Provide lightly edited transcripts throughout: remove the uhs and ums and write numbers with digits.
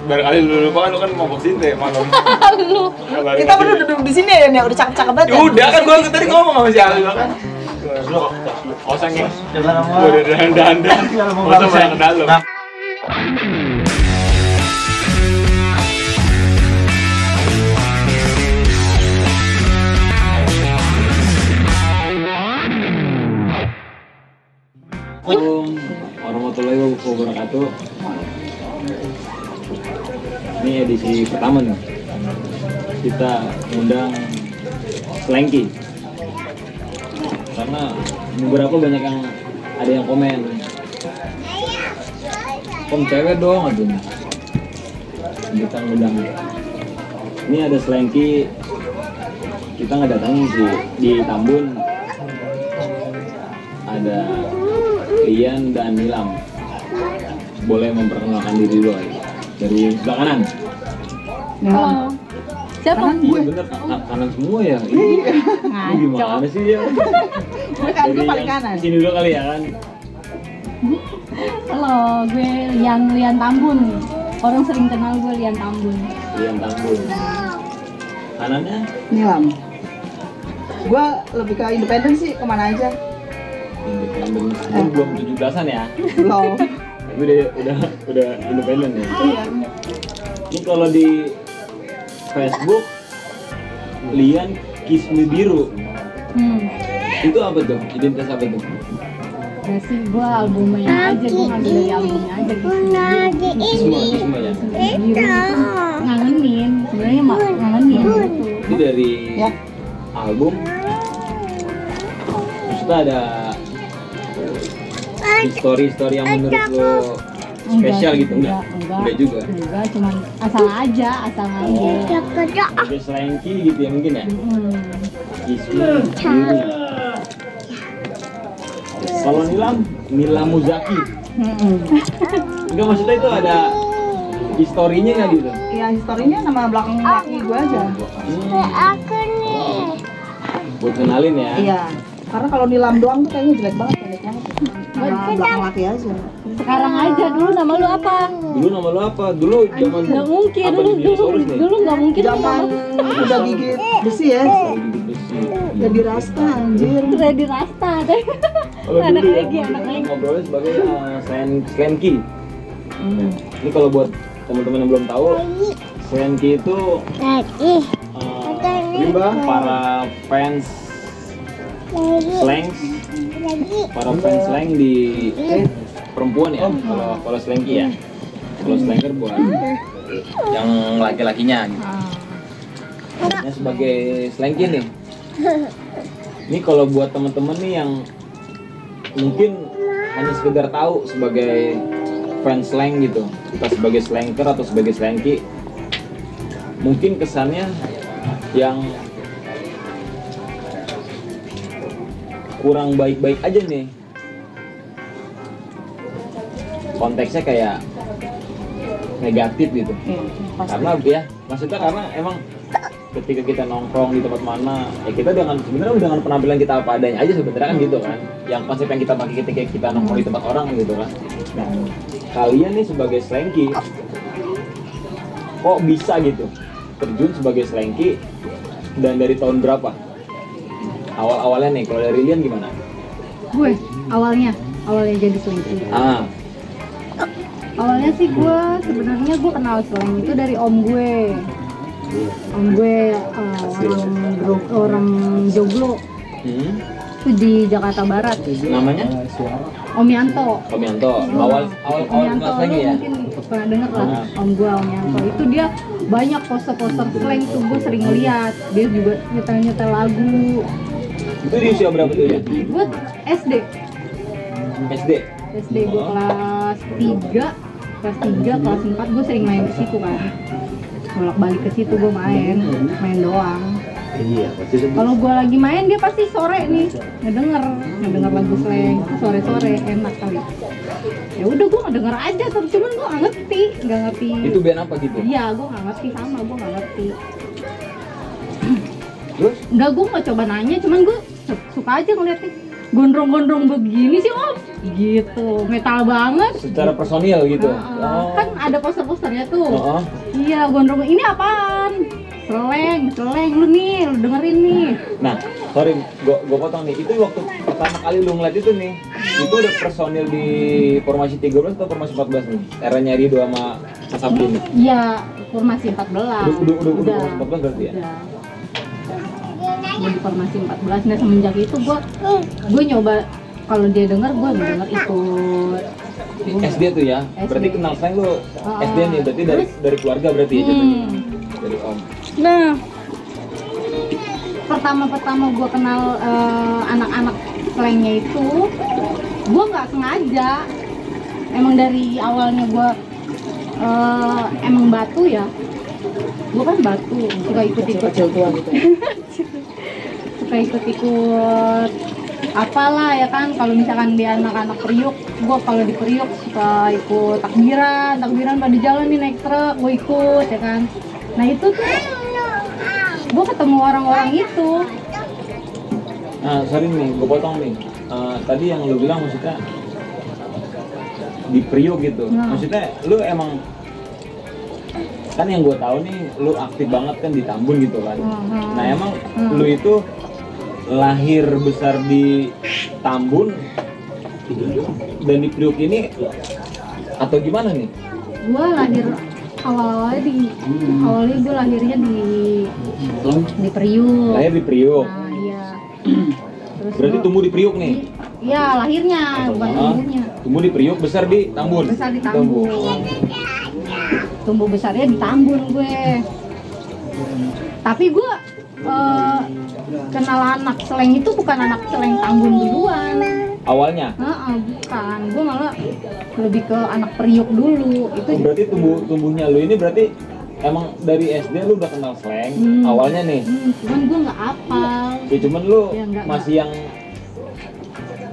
barangkali lu lupa kan lu kan mabok sinte malam. Lu. Kita berdua duduk di sini ya, udah cakep-cakep banget. Ya udah kan gua tadi ngomong sama si Ali kan. Lu oseng ya. Gua udah dandan. Masa main ke dalam. Assalamualaikum warahmatullahi wabarakatuh. Ini edisi pertama nih. Kita undang Slanky. Karena beberapa banyak yang ada yang komen. Cewek dong aduh. Kita undang. Ini ada Slanky. Kita ngedatangin sih di Tambun. Ada Lian dan Nilam. Boleh memperkenalkan diri dulu dari sebelah kanan. Halo. Siapa? Iya bener, kanan semua ya. Ini gimana sih ya? Gue paling kanan. Sini dulu kali ya kan. Halo, gue Lian Tambun. Orang sering kenal gue Lian Tambun. Lian Tambun. Kanannya? Nilam. Gue lebih ke independen sih, kemana aja. Independen. Belum 17-an ya? Belum. Tapi udah independen ya. Iya. Ini kalau di Facebook Lian Kismi Biru. Itu apa tuh? Identitas apa tuh? Ya sih, gue albumnya aja, gue ngambil dari albumnya aja Semua ya? Ngangenin, sebenarnya mah ngangenin gitu. Ini dari Ya. album. Terus ada story yang menurut lo spesial gitu enggak juga. Enggak, cuman asal aja, asal ngambil. Ada Slanky gitu ya mungkin ya. Kismi Kalau Nilam Muzaki. Enggak, maksudnya itu ada historinya nggak gitu? Iya, historinya nama belakang laki gue aja. Aku nih. Buat kenalin ya. Iya. Karena kalau Nilam doang tuh kayaknya jelek banget. Nama belakang laki aja. Sekarang aja, dulu nama lu apa? Dulu nama lo apa? Dulu zaman Nggak mungkin, apa di dinosaurus nih? dulu nggak mungkin Zaman udah gigit besi ya. Jadi rasta anjir. Ready Rasta deh. Kalau Anak dulu lagi, ya, anak kita lagi. ngobrolnya sebagai Slanky. Ini kalau buat teman-teman yang belum tahu, Slanky itu para fans slang, di perempuan ya. Kalau Slanky ya. Kalau Slanker buat yang laki-lakinya gitu. Ini sebagai Slanky nih. Ini kalau buat teman-teman nih yang mungkin hanya sekedar tahu sebagai fans slang gitu, kita sebagai slanker atau sebagai Slanky, mungkin kesannya yang kurang baik-baik aja nih. Konteksnya kayak negatif gitu. Karena ya, maksudnya karena emang ketika kita nongkrong di tempat mana, ya kita sebenarnya dengan penampilan kita apa adanya aja sebenarnya kan gitu kan. Yang konsep yang kita pakai ketika kita nongkrong di tempat orang gitu kan. Nah, kalian nih sebagai Slanky kok bisa gitu terjun sebagai Slanky dan dari tahun berapa? Awal-awalnya nih, kalau dari Lian gimana? Gue awalnya jadi Slanky. Awalnya sih gue sebenarnya kenal slang itu dari om gue. Om gue orang Joglo. Itu di Jakarta Barat. Namanya? Om Yanto. Om Yanto. Awal Om Yanto lagi ya? mungkin pernah denger lah. Om Yanto itu dia banyak poster-poster slang tuh, gue sering lihat. Dia juga nyetel lagu. Itu di usia berapa tuh ya? Gue SD gue kelas 3, kelas 4 gue sering main ke situ kan. Bolak-balik ke situ gue main doang. Iya, pasti. Kalau gue lagi main dia pasti sore nih ngedenger lagu slang, sore enak kali. Ya udah gue ngedenger aja, cuman gue nggak ngerti. Itu band apa gitu? Iya, gue nggak ngerti gue nggak ngerti. Terus? Enggak, gue nggak coba nanya, cuman gue suka aja ngeliatin. gondrong-gondrong begini sih om, gitu, metal banget. Secara personil gitu. Kan ada poster-posternya tuh. Iya, gondrong ini apaan? Seleng lu nih, lu dengerin nih. Nah, sorry, gua potong nih. Itu waktu pertama kali lu ngeliat itu nih, itu udah personil di formasi 13 atau formasi 14 nih? Eranya Rido sama Sabri nih. Iya, formasi 14. Udah formasi 14 berarti ya? Udah. Di formasi 14. Nah, semenjak itu gua nyoba kalau dia denger, gua denger ikut. SD tuh ya? SD. Berarti kenal slang lu SD nih, berarti dari keluarga berarti ya jatuhnya? Dari om. Nah, pertama gue kenal anak-anak slangnya itu, gue nggak sengaja. Emang dari awalnya gue emang batu ya. Gue kan batu, suka ikut-ikut. Suka ikut-ikut apalah ya kan. Kalau misalkan di anak-anak Priuk, gue kalau di Priuk suka ikut takbiran pada jalan nih naik truk, gue ikut ya kan. Nah itu tuh gue ketemu orang-orang itu. Nah, sorry nih, gue potong nih. Tadi yang lu bilang maksudnya di Priok gitu. Maksudnya lu emang kan yang gue tahu nih, lu aktif banget kan di Tambun gitu kan. Nah emang lu itu lahir besar di Tambun dan di Priok ini atau gimana nih? Gue lahir awalnya gue lahirnya di Priuk. Lahir di Priok. Nah, iya. Terus berarti tumbuh di Priok nih? Iya, lahirnya, bukan tumbuhnya. Tumbuh di Priok, besar di Tambun? Besar di Tambun. Tumbuh besarnya di Tambun gue. Tapi gue kenal anak seleng itu bukan anak seleng Tambun duluan. Awalnya? Bukan, gue malah lebih ke anak Priok dulu. Itu berarti tumbuhnya lu ini berarti emang dari SD lu udah kenal slang awalnya nih? Cuman gue nggak apal. Ya cuman lu ya, masih yang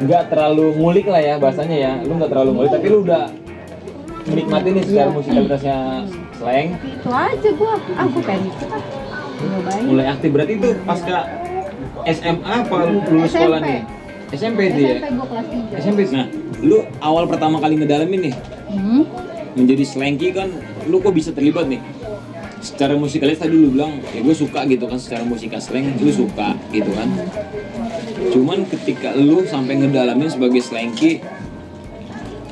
nggak terlalu ngulik lah ya bahasanya ya. Lu nggak terlalu ngulik tapi lu udah menikmati nih secara musikalitasnya slang. Itu aja gue pengen ikut lah. Nyobain. Mulai aktif berarti itu pasca SMA apa lulus sekolah nih? SMP itu ya? SMP gue kelas 3. SMP. Nah, lu awal pertama kali ngedalamin nih menjadi slanky kan, lu kok bisa terlibat nih? Secara musikalis tadi lu bilang, ya gue suka gitu kan, secara musika slang lu suka gitu kan. Cuman ketika lu sampai ngedalamin sebagai slanky,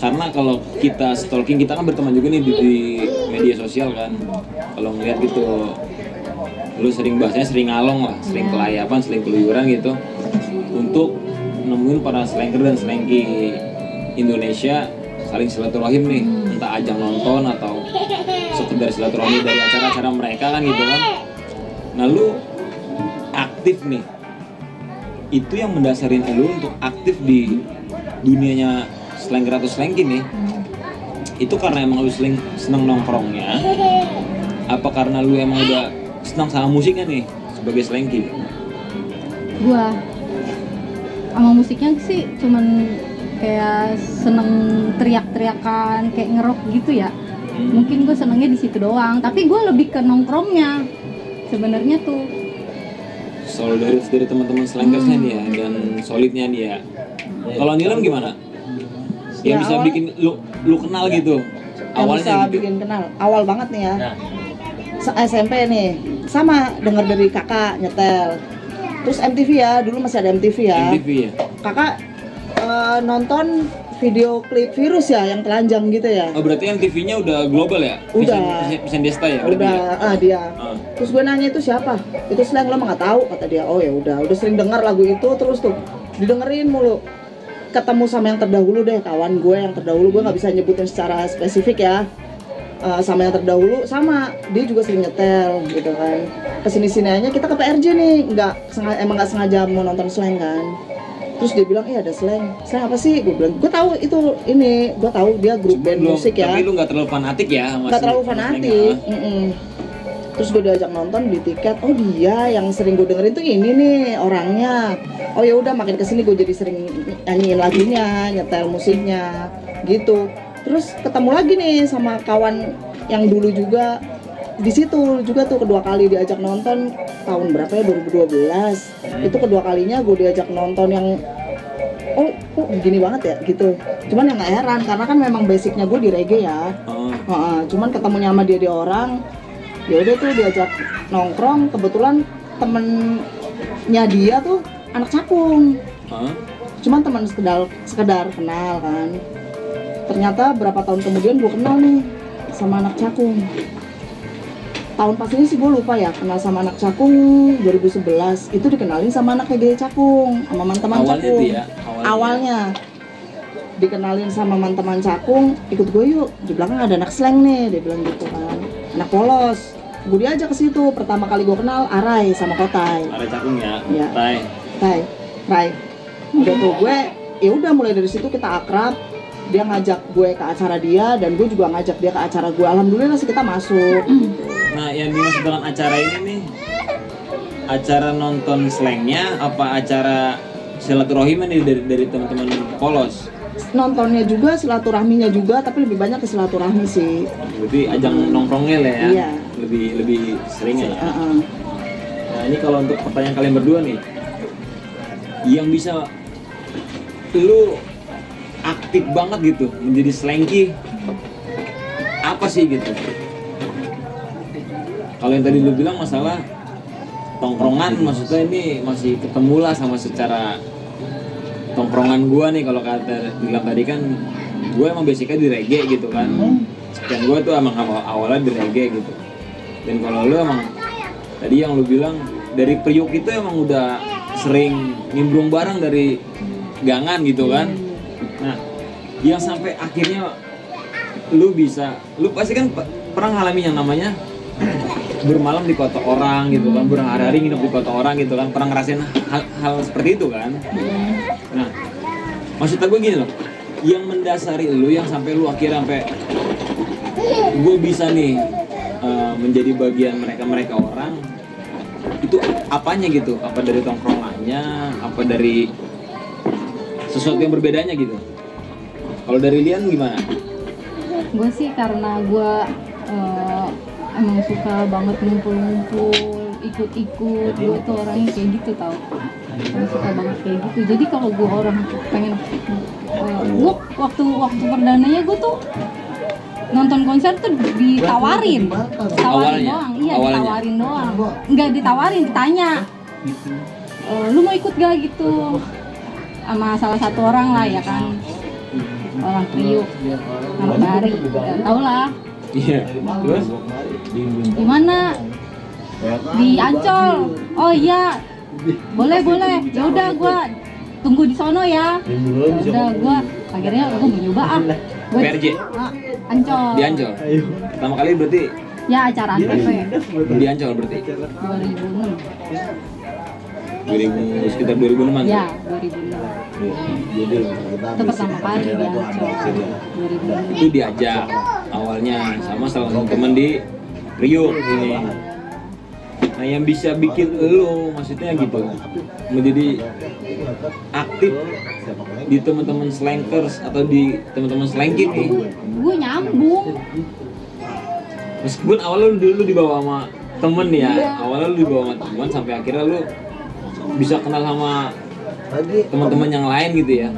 karena kalau kita stalking, kita kan berteman juga nih di media sosial kan. Kalau ngeliat gitu, lu sering bahasanya sering ngalong lah, sering kelayapan, sering keluyuran gitu untuk nemuin para slanker dan slanky Indonesia saling silaturahim nih, entah ajang nonton atau sekedar silaturahmi dari acara-acara mereka kan gitu kan. Nah lu aktif nih, itu yang mendasarin lu untuk aktif di dunianya slanker atau slanky nih, itu karena emang lu seneng nongkrongnya, apa karena lu emang udah senang sama musiknya nih sebagai slanky? Gua sama musiknya sih cuman kayak seneng teriak-teriakan kayak ngerok gitu ya. Mungkin gue senengnya di situ doang, tapi gue lebih ke nongkrongnya sebenarnya tuh. Solidaritas dari teman-teman slankersnya nih ya, dan solidnya dia. Kalau Nilam gimana? Yang bisa bikin lu kenal gitu awalnya bisa gitu. bikin kenal awal banget nih ya. SMP nih sama dengar dari kakak nyetel. Terus MTV ya, dulu masih ada MTV ya. MTV ya. Kakak nonton video klip Virus ya, yang telanjang gitu ya. Oh berarti MTV-nya udah global ya? Udah. Vincent Desta ya? Udah, dia. Terus gue nanya itu siapa? Itu slang, lo mah nggak tahu, kata dia. Oh ya udah sering dengar lagu itu terus tuh didengerin mulu. Ketemu sama yang terdahulu deh, kawan gue yang terdahulu, gue nggak bisa nyebutin secara spesifik ya. Sama yang terdahulu, sama dia juga sering nyetel gitu kan. Kesini-sini aja kita ke PRJ nih, emang nggak sengaja mau nonton slang kan. Terus dia bilang, ada slang apa sih? Gue bilang, gue tahu itu ini, gue tahu dia grup band musik ya. Tapi lu nggak terlalu fanatik ya? Nggak terlalu fanatik. Terus gue diajak nonton, di tiket, oh dia yang sering gue dengerin tuh ini nih orangnya. Oh ya udah, makin kesini gue jadi sering nyanyiin lagunya, nyetel musiknya gitu. Terus ketemu lagi nih sama kawan yang dulu juga di situ juga tuh, kedua kali diajak nonton tahun berapa ya, 2012. Itu kedua kalinya gue diajak nonton yang oh gini banget ya gitu. Cuman yang nggak heran karena kan memang basicnya gue di reggae ya. Cuman ketemunya sama dia orang, ya udah tuh diajak nongkrong, kebetulan temennya dia tuh anak Cakung. Cuman teman sekedar kenal kan. Ternyata berapa tahun kemudian gue kenal nih sama anak Cakung. Tahun pastinya sih gue lupa ya, kenal sama anak Cakung 2011. Itu dikenalin sama anak reggae Cakung, sama teman Cakung. Ya, awalnya dikenalin sama teman Cakung, ikut gue yuk. Di belakang ada anak slang nih, dia bilang gitu kan. Anak polos. Gue diajak ke situ. Pertama kali gue kenal Arai sama Kotai. Arai Cakung ya. Iya. Rai. Udah tuh gue, ya udah mulai dari situ kita akrab. Dia ngajak gue ke acara dia dan gue juga ngajak dia ke acara gue. Alhamdulillah sih kita masuk. Nah, yang dimaksud dengan acara ini nih, acara nonton slangnya apa acara silaturahim nih dari teman-teman polos? Nontonnya juga, silaturahminya juga, tapi lebih banyak ke silaturahmi sih. Berarti ajang nongkrongnya lah ya. Iya. Lebih sering ya. Nah, ini kalau untuk pertanyaan kalian berdua nih, yang bisa lu aktif banget gitu menjadi slanky apa sih gitu? Kalau yang tadi lu bilang masalah tongkrongan, maksudnya ini masih ketemu lah sama secara tongkrongan gua nih. Kalau kata bilang tadi kan gua emang basicnya di reggae gitu kan, dan gua tuh emang awalnya di reggae gitu. Dan kalau lu emang tadi yang lu bilang dari Priuk itu emang udah sering nimbrung bareng dari gangan gitu kan. Nah, yang sampai akhirnya lu pasti kan pernah ngalamin yang namanya bermalam di kota orang gitu kan, berhari-hari nginep di kota orang gitu kan, pernah ngerasain hal seperti itu kan. Nah, maksud gue gini loh, yang mendasari lu yang sampai lu akhirnya sampai gue bisa nih menjadi bagian mereka orang itu apanya gitu? Apa dari tongkrongannya, apa dari sesuatu yang berbedanya gitu? Kalau dari Lian gimana? Gue sih karena gue emang suka banget ngumpul-ngumpul, ikut-ikut. Gue tuh orangnya kayak gitu tau, emang suka banget kayak gitu. Jadi kalau gue orang pengen gue waktu perdananya gue tuh nonton konser tuh ditawarin doang. Iya, ditawarin doang, nggak ditawarin, ditanya lu mau ikut gak gitu sama salah satu orang lah ya kan, orang Priuk, nama Bari, tau lah. Iya. Terus? Gimana? Di Ancol. Oh iya. Boleh. Ya udah gua tunggu di sono ya. Udah gua akhirnya gua mau nyoba Gua PRJ. Ancol. Di Ancol. Pertama kali berarti Ya acara ANTV. di Ancol berarti 2006. Sekitar 2006-an. Ya, 2006. Itu pertama kali di Ancol. 2006. Itu diajak awalnya sama salah satu teman di Priuk ini. Nah, yang bisa bikin lo maksudnya gitu menjadi aktif di teman-teman slankers atau di teman-teman slanky nih, Gue nyambung. meskipun awalnya dulu dibawa sama temen ya, awalnya lu dibawa sama teman sampai akhirnya lu bisa kenal sama teman-teman yang lain gitu ya,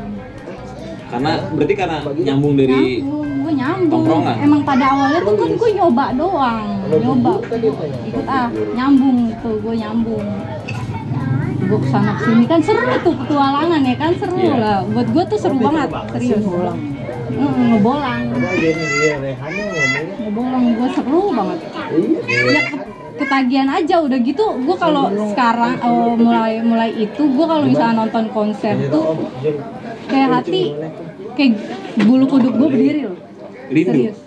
karena berarti karena nyambung dari Gue nyambung. tongkrongan. Emang pada awalnya tuh kan gue nyoba doang, ikut nyambung tuh, gue nyambung. Gue kesana kesini kan seru tuh petualangan ya kan, seru lah. Buat gue tuh seru banget, serius. Ngebolang gue seru banget. Ya ketagihan aja udah gitu. Gue kalau sekarang mulai itu gue kalau misalnya nonton konser tuh kayak hati kayak bulu kuduk gue berdiri loh. Rindu? Serius.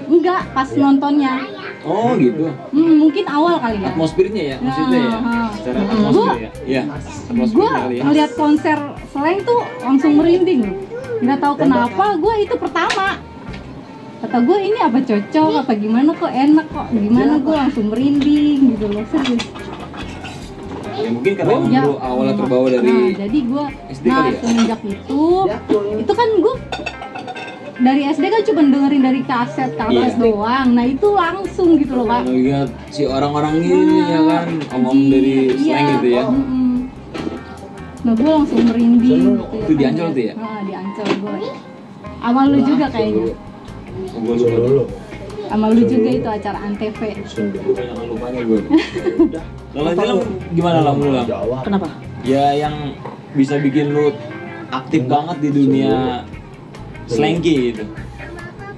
Enggak, pas nontonnya. Oh gitu. Mungkin awal kali ya. Atmosfernya ya, maksudnya ya. Secara atmosfer ya. Iya. Atmosfer Gue kali ya. ngeliat konser slang tuh langsung merinding loh. Nggak tahu kenapa gue itu pertama. Kata gue ini apa cocok apa gimana, kok enak kok gimana, gue langsung merinding gitu loh, serius. Ya mungkin karena emang lu awalnya terbawa dari jadi gue SD kali ya? semenjak itu kan gue dari SD kan cuma dengerin dari kaset doang. Nah itu langsung gitu loh Pak. Ngeliat si orang-orang ini ya kan ngomong dari slang gitu ya. Nah gue langsung merinding gitu ya. Itu di Ancol tuh ya? Di Ancol gue. Sama lu juga kayaknya. Gue lupa. Sama lu juga itu acara Antv. Gue banyak lupanya gue. Kalau film gimana lah lu? Kenapa? Ya yang bisa bikin lu aktif banget di dunia slanky gitu.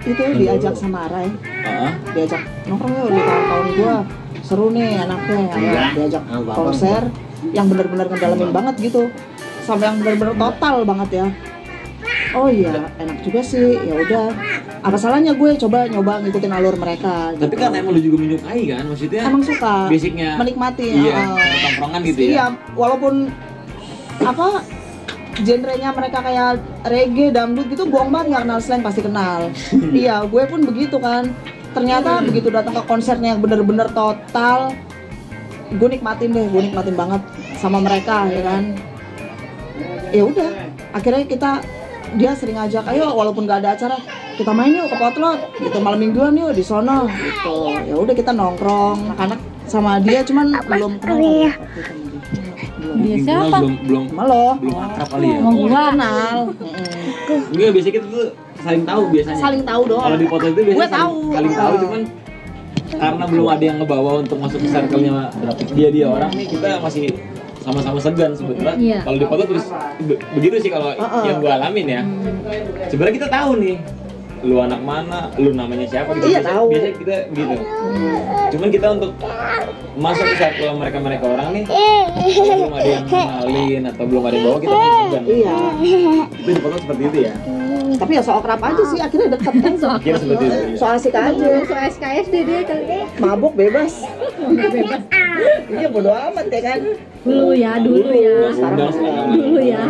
Itu diajak sama Arai, Heeh. diajak nongkrong yuk di tahun-tahun gua, seru nih anaknya, ayo diajak konser yang bener-bener ngedalamin banget gitu, sampai yang bener-bener total banget ya. Oh iya, enak juga sih. Ya udah, apa salahnya gue coba nyoba ngikutin alur mereka. Tapi kan emang lu juga menyukai kan, maksudnya Emang suka, basicnya menikmati. iya, tongkrongan gitu ya. Iya, walaupun apa genrenya mereka kayak reggae, dangdut gitu, bohong banget nggak kenal slang pasti kenal. Iya, gue pun begitu kan. Ternyata begitu datang ke konsernya yang bener-bener total, gue nikmatin banget sama mereka ya kan. Ya udah, akhirnya dia sering ngajak, ayo walaupun nggak ada acara kita main yuk ke Potlot gitu, malam mingguan yuk di sono gitu. Ya udah kita nongkrong anak-anak sama dia, cuman belum kenal. Dia siapa? Belum Sama lo akrab kali ya. Mau gua kenal. Enggak, biasanya kita tuh saling tahu biasanya. Saling tahu doang. Kalau di foto itu biasanya Gue tahu. saling tahu, cuman karena belum ada yang ngebawa untuk masuk ke circle-nya dia orang nih, kita masih sama-sama segan sebetulnya. Iya. Kalau di foto terus begitu sih kalau yang gue alamin ya. Sebenarnya kita tahu nih, lu anak mana, lu namanya siapa gitu. Iya, tahu. Biasanya kita begitu. Cuman kita untuk masuk ke circle mereka orang nih, belum ada yang kenalin atau belum ada yang bawa, kita masih segan. Iya. Itu di foto seperti itu ya. Tapi ya so akrab aja sih, akhirnya deket kan. Kira seperti itu. So asik aja. So SKSD dia kali. Mabuk bebas. Iya bodo amat ya kan. Dulu ya. Sekarang Dulu ya.